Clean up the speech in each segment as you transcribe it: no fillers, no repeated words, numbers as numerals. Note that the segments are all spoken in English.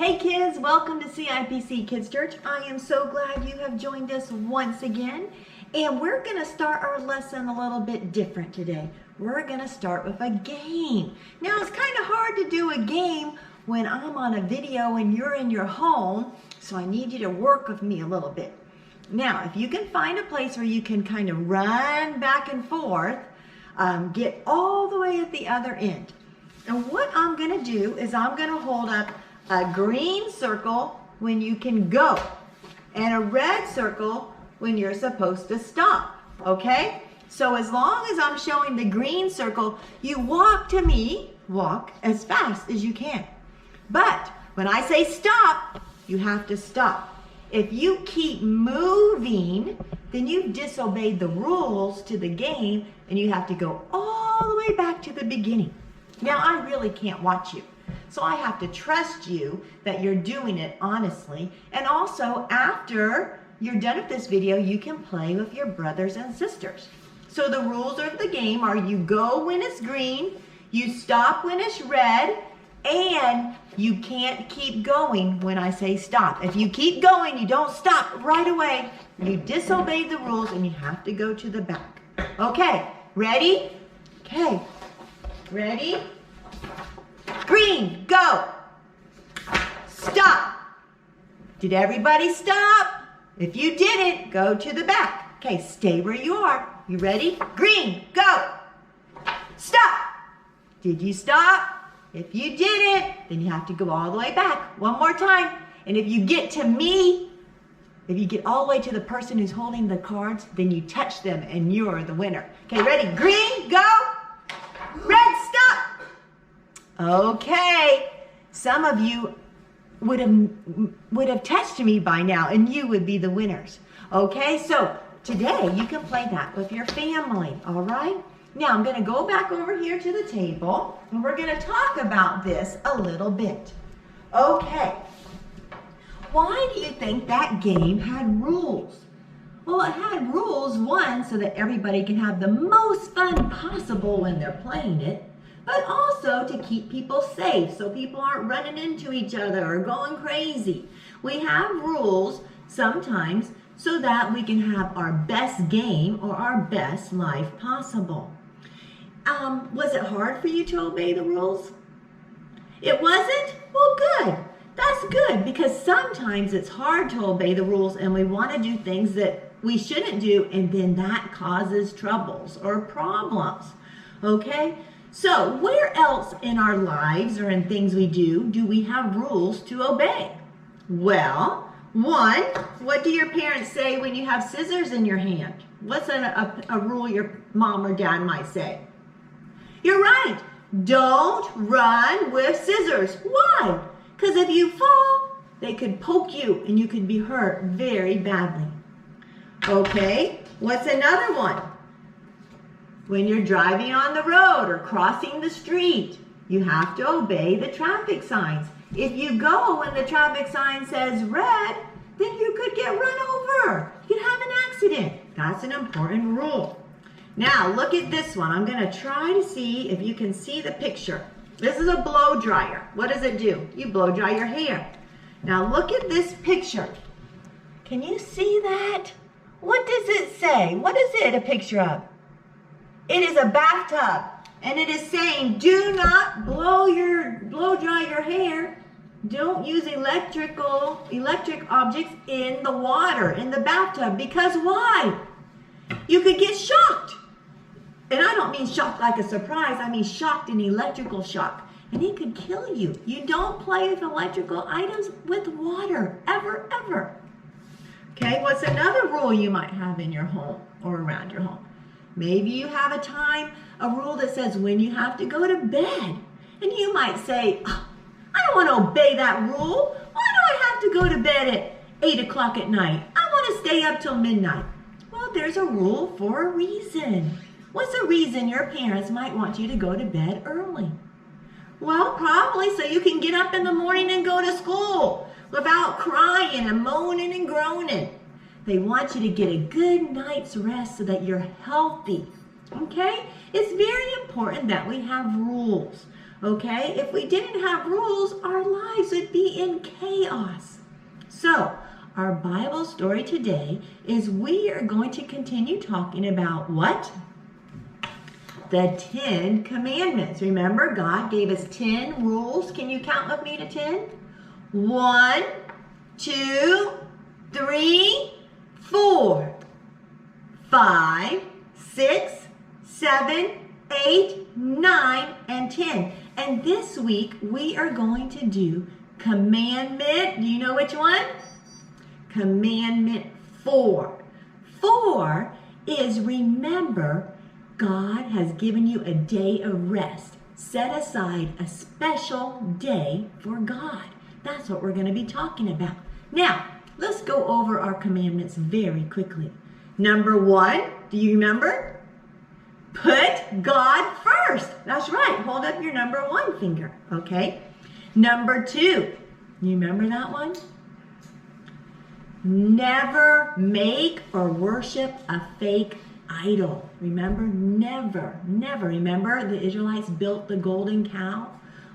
Hey kids, welcome to CIPC Kids Church. I am so glad you have joined us once again. And we're going to start our lesson a little bit different today. We're going to start with a game. Now it's kind of hard to do a game when I'm on a video and you're in your home, so I need you to work with me a little bit. Now, if you can find a place where you can kind of run back and forth, get all the way at the other end. And what I'm going to do is I'm going to hold up a green circle when you can go and a red circle when you're supposed to stop, okay? So as long as I'm showing the green circle, you walk to me, walk as fast as you can. But when I say stop, you have to stop. If you keep moving, then you've disobeyed the rules to the game and you have to go all the way back to the beginning. Now, I really can't watch you, so I have to trust you that you're doing it honestly. And also, after you're done with this video, you can play with your brothers and sisters. So the rules of the game are you go when it's green, you stop when it's red, and you can't keep going when I say stop. If you keep going, you don't stop right away. You disobeyed the rules and you have to go to the back. Okay, ready? Okay. Ready? Green, go. Stop. Did everybody stop? If you didn't, go to the back. Okay, stay where you are. You ready? Green, go. Stop. Did you stop? If you didn't, then you have to go all the way back. One more time. And if you get to me, if you get all the way to the person who's holding the cards, then you touch them and you're the winner. Okay, ready? Green, go. Red, stop. Okay, some of you would have touched me by now and you would be the winners. Okay, so today you can play that with your family, all right? Now I'm gonna go back over here to the table and we're gonna talk about this a little bit. Okay, why do you think that game had rules? Well, it had rules, one, so that everybody can have the most fun possible when they're playing it, but also to keep people safe so people aren't running into each other or going crazy. We have rules sometimes so that we can have our best game or our best life possible. Was it hard for you to obey the rules? It wasn't? Well, good. That's good, because sometimes it's hard to obey the rules and we want to do things that we shouldn't do, and then that causes troubles or problems. Okay? So where else in our lives or in things we do we have rules to obey? Well, one, what do your parents say when you have scissors in your hand? What's a rule your mom or dad might say? You're right. Don't run with scissors. Why? Because if you fall, they could poke you and you could be hurt very badly. Okay, what's another one? When you're driving on the road or crossing the street, you have to obey the traffic signs. If you go when the traffic sign says red, then you could get run over. You could have an accident. That's an important rule. Now, look at this one. I'm going to try to see if you can see the picture. This is a blow dryer. What does it do? You blow dry your hair. Now, look at this picture. Can you see that? What does it say? What is it a picture of? It is a bathtub, and it is saying, do not blow dry your hair. Don't use electric objects in the water, in the bathtub, because why? You could get shocked. And I don't mean shocked like a surprise, I mean shocked in electrical shock. And it could kill you. You don't play with electrical items with water, ever, ever. Okay, what's another rule you might have in your home or around your home? Maybe you have a rule that says when you have to go to bed. And you might say, oh, I don't want to obey that rule. Why do I have to go to bed at 8 o'clock at night? I want to stay up till midnight. Well, there's a rule for a reason. What's the reason your parents might want you to go to bed early? Well, probably so you can get up in the morning and go to school without crying and moaning and groaning. They want you to get a good night's rest so that you're healthy. Okay? It's very important that we have rules. Okay? If we didn't have rules, our lives would be in chaos. So, our Bible story today is we are going to continue talking about what? The 10 Commandments. Remember, God gave us 10 rules. Can you count with me to 10? 1, 2, 3, 4, 5, 6, 7, 8, 9, and 10. And this week, we are going to do Commandment. Do you know which one? Commandment 4. 4 is remember, God has given you a day of rest. Set aside a special day for God. That's what we're going to be talking about. Now, let's go over our commandments very quickly. Number 1, do you remember? Put God first. That's right. Hold up your number 1 finger. Okay. Number 2, you remember that one? Never make or worship a fake idol. Remember? Never. Remember the Israelites built the golden cow?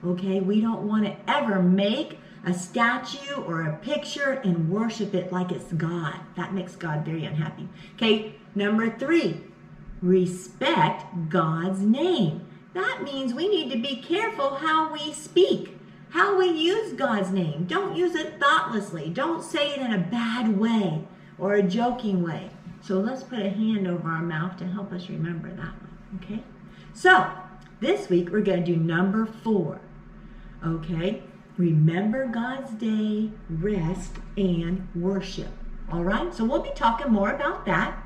Okay, we don't want to ever make a statue or a picture and worship it like it's God. That makes God very unhappy. Okay, number 3, respect God's name. That means we need to be careful how we speak, how we use God's name. Don't use it thoughtlessly. Don't say it in a bad way or a joking way. So let's put a hand over our mouth to help us remember that one, okay? So this week we're going to do number 4, okay? Remember God's day, rest, and worship, all right? So we'll be talking more about that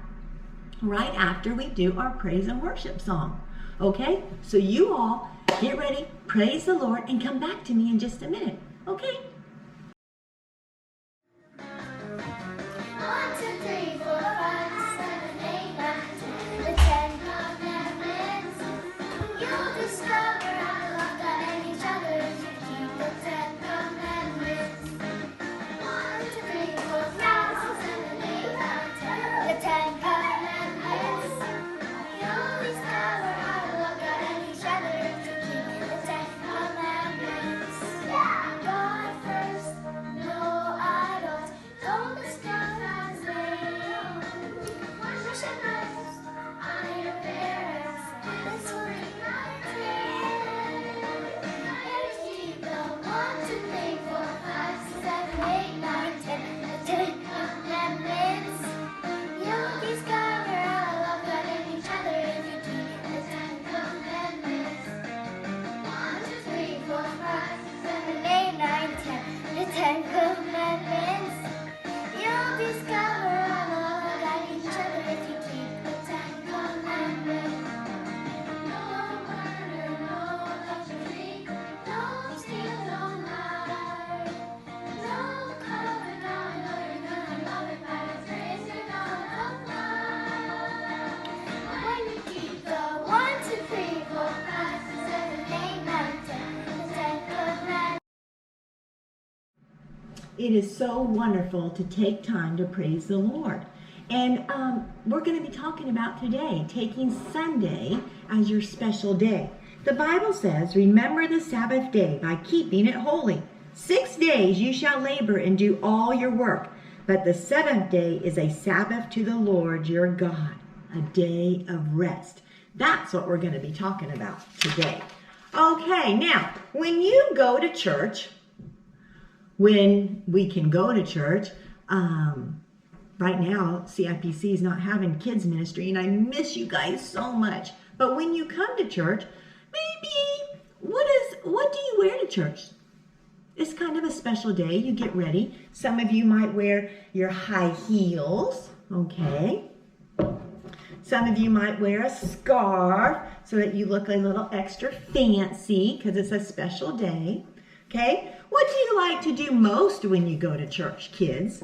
right after we do our praise and worship song, okay? So you all get ready, praise the Lord, and come back to me in just a minute, okay? 1, 2, 3, 4, 5, 6, 7, 8, 9, 10. The 10 Commandments. You'll discover how to love God and each other if you keep the 10 Commandments. 1, 2, 3, 4, 5, 6, 7, 8, 9, 10. The 10 Commandments. You'll discover how to love God and each other if you keep the 10 Commandments. God first, no idols. Don't discard God's name. Worship others, honor your parents. That's what we Here's keep the 1, 2, 3, 4, 5, 6, 7, 8, 9, 10. The 10 Commandments. You'll discover how to love God and each other if you keep the 10 Commandments. 1, 2, 3, 4, 5, 6, 7, 8, 9, 10. The 10 Commandments. You'll discover how to love God and each other if you keep the 10 Commandments. No murder, no adultery, no steal, no lie. No covet, no you're gonna love it by the praise you're gonna apply. When you keep the 1, 2, 3, 4, 5, 6, 7, 8, 9, 10, the 10 Commandments. It is so wonderful to take time to praise the Lord. And we're going to be talking about today, taking Sunday as your special day. The Bible says, remember the Sabbath day by keeping it holy. 6 days you shall labor and do all your work, but the 7th day is a Sabbath to the Lord your God, a day of rest. That's what we're going to be talking about today. Okay, now, when you go to church, when we can go to church, right now CIPC is not having kids ministry, and I miss you guys so much. But when you come to church, maybe what do you wear to church? It's kind of a special day. You get ready. Some of you might wear your high heels, okay? Some of you might wear a scarf so that you look a little extra fancy because it's a special day, okay? What do you like to do most when you go to church, kids?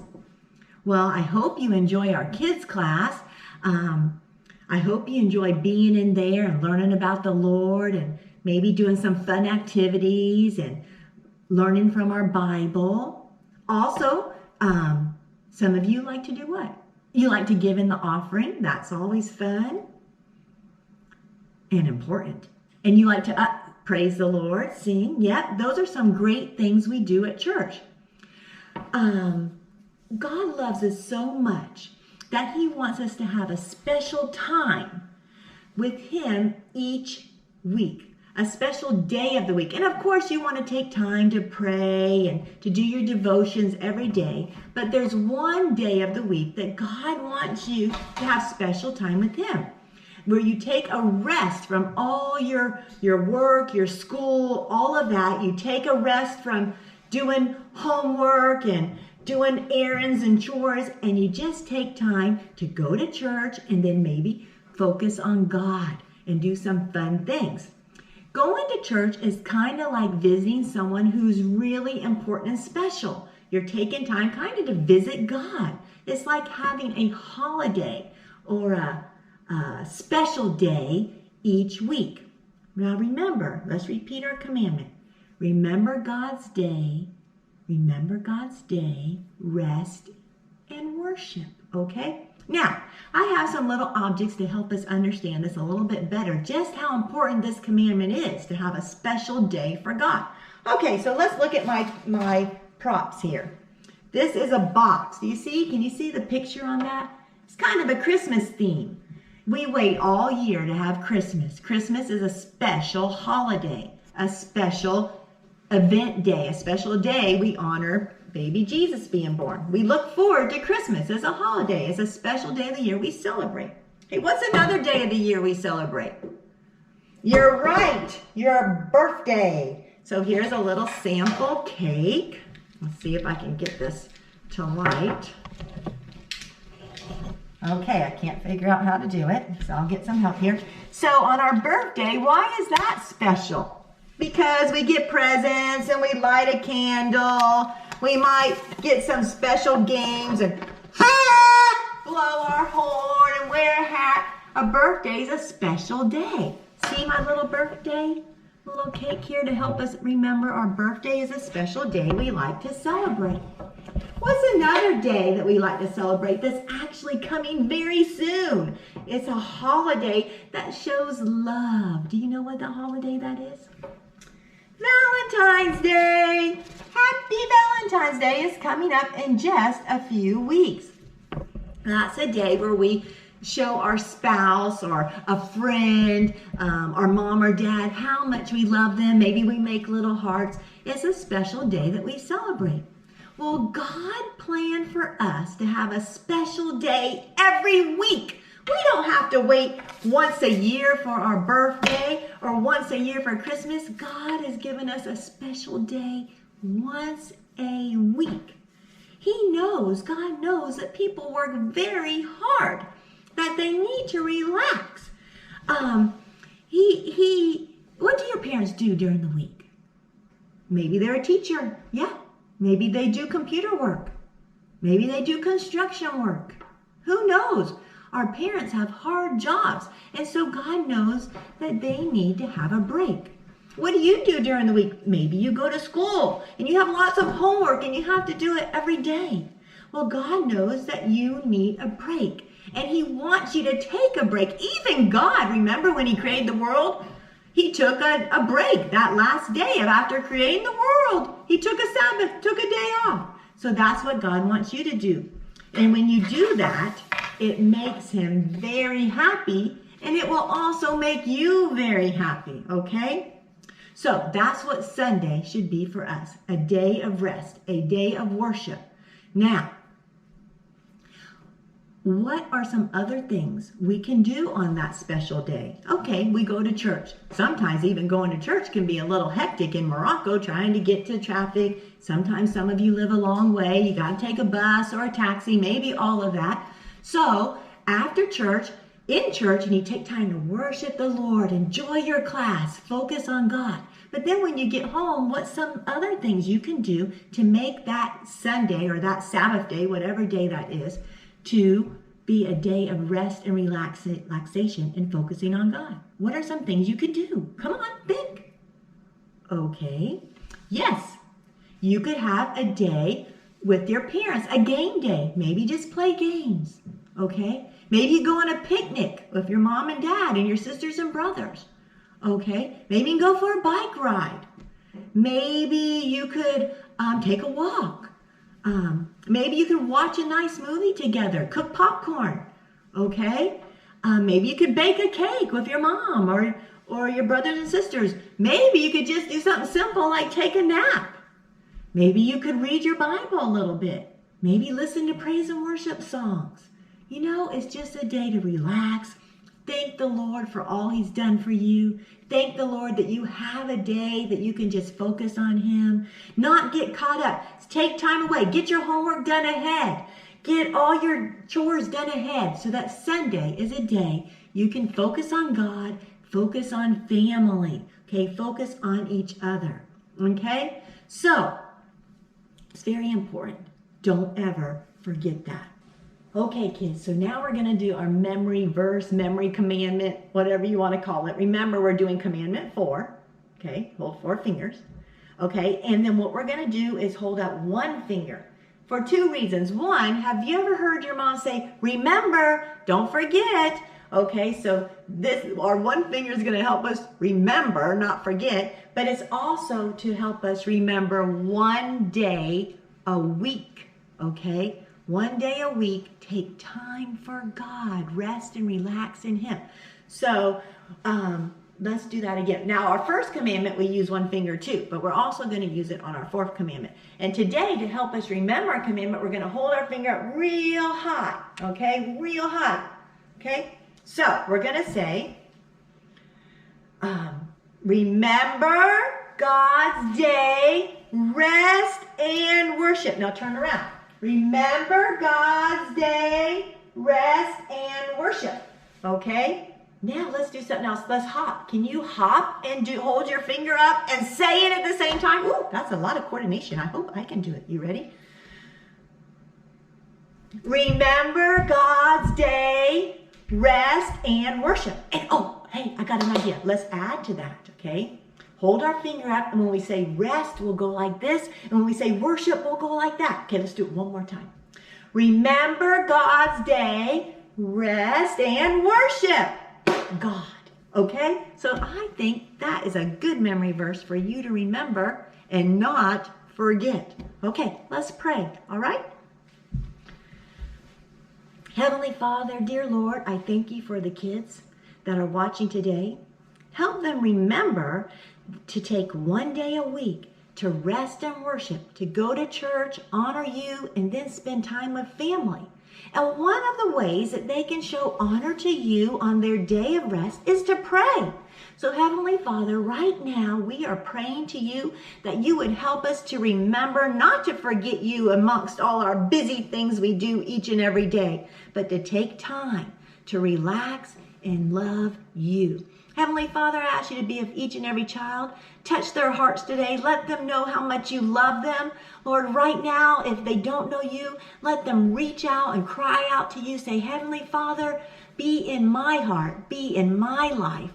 Well, I hope you enjoy our kids class. I hope you enjoy being in there and learning about the Lord and maybe doing some fun activities and learning from our Bible. Also, some of you like to do what? You like to give in the offering. That's always fun and important. And you like to praise the Lord, sing. Yep, those are some great things we do at church. God loves us so much that he wants us to have a special time with him each week, a special day of the week. And of course, you want to take time to pray and to do your devotions every day. But there's one day of the week that God wants you to have special time with him, where you take a rest from all your work, your school, all of that. You take a rest from doing homework and doing errands and chores, and you just take time to go to church and then maybe focus on God and do some fun things. Going to church is kind of like visiting someone who's really important and special. You're taking time kind of to visit God. It's like having a holiday or a special day each week. Now remember, let's repeat our commandment. Remember God's day, rest and worship, okay? Now, I have some little objects to help us understand this a little bit better, just how important this commandment is to have a special day for God. Okay, so let's look at my props here. This is a box. Do you see? Can you see the picture on that? It's kind of a Christmas theme. We wait all year to have Christmas. Christmas is a special holiday, a special event day, a special day we honor baby Jesus being born. We look forward to Christmas as a holiday. It's a special day of the year we celebrate. Hey, what's another day of the year we celebrate? You're right, your birthday. So here's a little sample cake. Let's see if I can get this to light. Okay, I can't figure out how to do it, so I'll get some help here. So on our birthday, why is that special? Because we get presents and we light a candle. We might get some special games and blow our horn and wear a hat. A birthday is a special day. See my little birthday? A little cake here to help us remember our birthday is a special day we like to celebrate. What's another day that we like to celebrate that's actually coming very soon? It's a holiday that shows love. Do you know what the holiday that is? Valentine's Day. Happy Valentine's Day is coming up in just a few weeks. That's a day where we show our spouse or a friend, our mom or dad, how much we love them. Maybe we make little hearts. It's a special day that we celebrate. Well, God planned for us to have a special day every week. We don't have to wait once a year for our birthday or once a year for Christmas. God has given us a special day once a week. God knows that people work very hard, that they need to relax. What do your parents do during the week? Maybe they're a teacher. Yeah. Maybe they do computer work. Maybe they do construction work. Who knows? Our parents have hard jobs, and so God knows that they need to have a break. What do you do during the week? Maybe you go to school and you have lots of homework and you have to do it every day. Well, God knows that you need a break, and he wants you to take a break. Even God, remember when he created the world? He took a break that last day after creating the world. He took a Sabbath, took a day off. So that's what God wants you to do. And when you do that, it makes him very happy, and it will also make you very happy, okay? So that's what Sunday should be for us, a day of rest, a day of worship. Now, what are some other things we can do on that special day? Okay, we go to church. Sometimes even going to church can be a little hectic in Morocco, trying to get to traffic. Sometimes some of you live a long way. You got to take a bus or a taxi, maybe all of that. So after church, in church, you need to take time to worship the Lord, enjoy your class, focus on God. But then when you get home, what's some other things you can do to make that Sunday or that Sabbath day, whatever day that is, to be a day of rest and relaxation and focusing on God? What are some things you could do? Come on, think. Okay. Yes, you could have a day with your parents, a game day. Maybe just play games, okay? Maybe you go on a picnic with your mom and dad and your sisters and brothers. Okay, maybe you can go for a bike ride. Maybe you could take a walk. Maybe you could watch a nice movie together, cook popcorn. Okay, maybe you could bake a cake with your mom or your brothers and sisters. Maybe you could just do something simple like take a nap. Maybe you could read your Bible a little bit. Maybe listen to praise and worship songs. You know, it's just a day to relax. Thank the Lord for all he's done for you. Thank the Lord that you have a day that you can just focus on him. Not get caught up. Take time away. Get your homework done ahead. Get all your chores done ahead so that Sunday is a day you can focus on God, focus on family, okay? Focus on each other, okay? So, it's very important. Don't ever forget that. Okay, kids, so now we're going to do our memory verse, memory commandment, whatever you want to call it. Remember, we're doing commandment 4, okay? Hold 4 fingers, okay? And then what we're going to do is hold up 1 finger for 2 reasons. 1, have you ever heard your mom say, remember, don't forget? Okay, so our 1 finger is going to help us remember, not forget, but it's also to help us remember 1 day a week, okay? 1 day a week, take time for God. Rest and relax in him. So let's do that again. Now, our first commandment, we use 1 finger too, but we're also going to use it on our 4th commandment. And today, to help us remember our commandment, we're going to hold our finger up real high, okay? Real high, okay? So we're going to say, remember God's day, rest and worship. Now turn around. Remember God's day, rest, and worship. Okay? Now let's do something else. Let's hop. Can you hop and hold your finger up and say it at the same time? Ooh, that's a lot of coordination. I hope I can do it. You ready? Remember God's day, rest, and worship. And oh, hey, I got an idea. Let's add to that, okay? Hold our finger up, and when we say rest, we'll go like this. And when we say worship, we'll go like that. Okay, let's do it one more time. Remember God's day, rest, and worship God. Okay? So I think that is a good memory verse for you to remember and not forget. Okay, let's pray. All right? Heavenly Father, dear Lord, I thank you for the kids that are watching today. Help them remember to take 1 day a week to rest and worship, to go to church, honor you, and then spend time with family. And one of the ways that they can show honor to you on their day of rest is to pray. So Heavenly Father, right now we are praying to you that you would help us to remember not to forget you amongst all our busy things we do each and every day, but to take time to relax and love you. Heavenly Father, I ask you to be with each and every child. Touch their hearts today. Let them know how much you love them. Lord, right now, if they don't know you, let them reach out and cry out to you. Say, Heavenly Father, be in my heart, be in my life.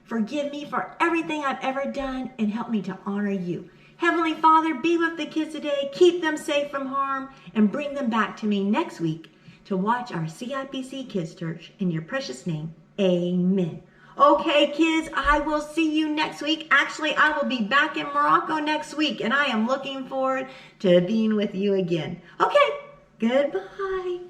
Forgive me for everything I've ever done and help me to honor you. Heavenly Father, be with the kids today. Keep them safe from harm and bring them back to me next week to watch our CIPC Kids Church. In your precious name, amen. Okay, kids, I will see you next week. Actually, I will be back in Morocco next week, and I am looking forward to being with you again. Okay, goodbye.